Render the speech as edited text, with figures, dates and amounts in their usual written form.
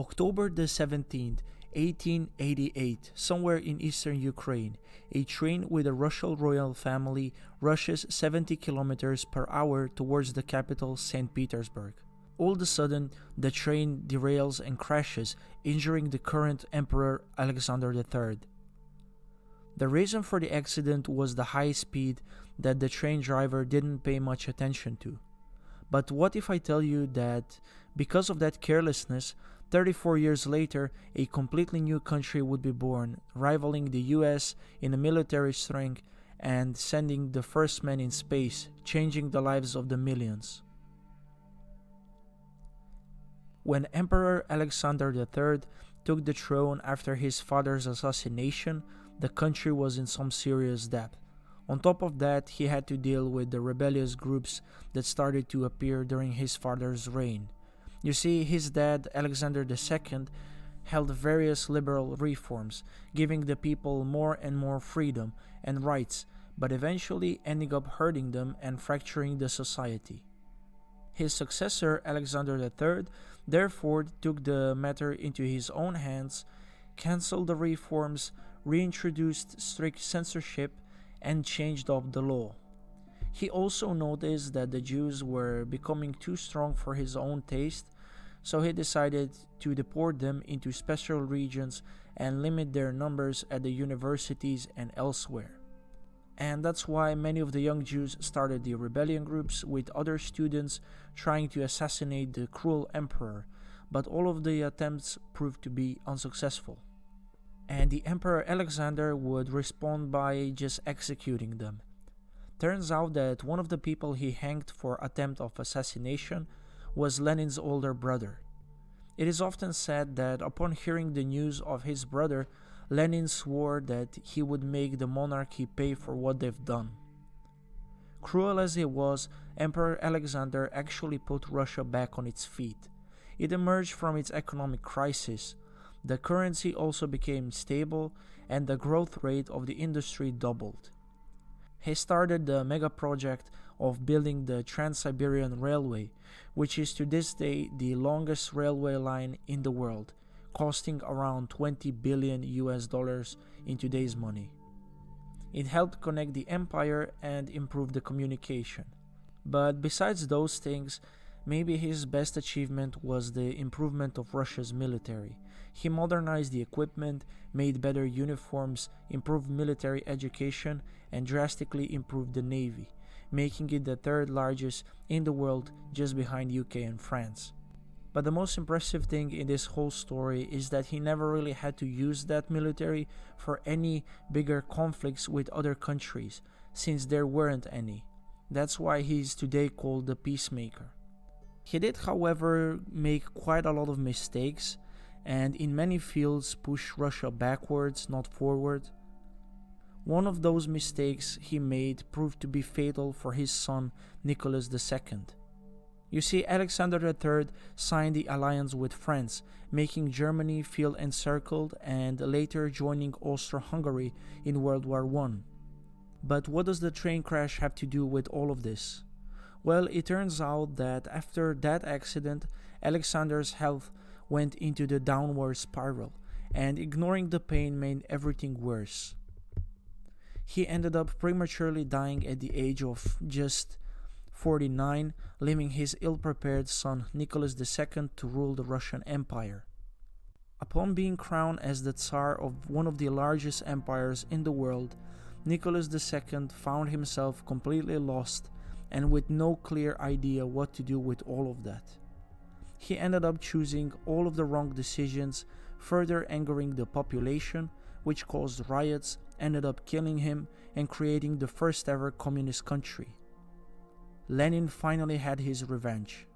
October the 17th, 1888, somewhere in eastern Ukraine, a train with a Russian royal family rushes 70 kilometers per hour towards the capital, St. Petersburg. All of a sudden, the train derails and crashes, injuring the current Emperor Alexander III. The reason for the accident was the high speed that the train driver didn't pay much attention to. But what if I tell you that, because of that carelessness, 34 years later, a completely new country would be born, rivaling the US in a military strength and sending the first man in space, changing the lives of the millions. When Emperor Alexander III took the throne after his father's assassination, the country was in some serious debt. On top of that, he had to deal with the rebellious groups that started to appear during his father's reign. You see, his dad, Alexander II, held various liberal reforms, giving the people more and more freedom and rights, but eventually ending up hurting them and fracturing the society. His successor, Alexander III, therefore took the matter into his own hands, cancelled the reforms, reintroduced strict censorship, and changed up the law. He also noticed that the Jews were becoming too strong for his own taste, so he decided to deport them into special regions and limit their numbers at the universities and elsewhere. And that's why many of the young Jews started the rebellion groups with other students trying to assassinate the cruel emperor, but all of the attempts proved to be unsuccessful. And the Emperor Alexander would respond by just executing them. Turns out that one of the people he hanged for attempt of assassination was Lenin's older brother. It is often said that upon hearing the news of his brother, Lenin swore that he would make the monarchy pay for what they've done. Cruel as he was, Emperor Alexander actually put Russia back on its feet. It emerged from its economic crisis. The currency also became stable, and the growth rate of the industry doubled. He started the mega project of building the Trans-Siberian Railway, which is to this day the longest railway line in the world, costing around $20 billion in today's money. It helped connect the empire and improve the communication. But besides those things, maybe his best achievement was the improvement of Russia's military. He modernized the equipment, made better uniforms, improved military education, and drastically improved the navy, making it the third largest in the world, just behind UK and France. But the most impressive thing in this whole story is that he never really had to use that military for any bigger conflicts with other countries, since there weren't any. That's why he is today called the peacemaker. He did, however, make quite a lot of mistakes, and in many fields push Russia backwards, not forward. One of those mistakes he made proved to be fatal for his son Nicholas II. You see, Alexander III signed the alliance with France, making Germany feel encircled and later joining Austro-Hungary in World War I. But what does the train crash have to do with all of this? Well, it turns out that after that accident, Alexander's health went into the downward spiral, and ignoring the pain made everything worse. He ended up prematurely dying at the age of just 49, leaving his ill-prepared son Nicholas II to rule the Russian Empire. Upon being crowned as the Tsar of one of the largest empires in the world, Nicholas II found himself completely lost and with no clear idea what to do with all of that. He ended up choosing all of the wrong decisions, further angering the population, which caused riots, ended up killing him, and creating the first ever communist country. Lenin finally had his revenge.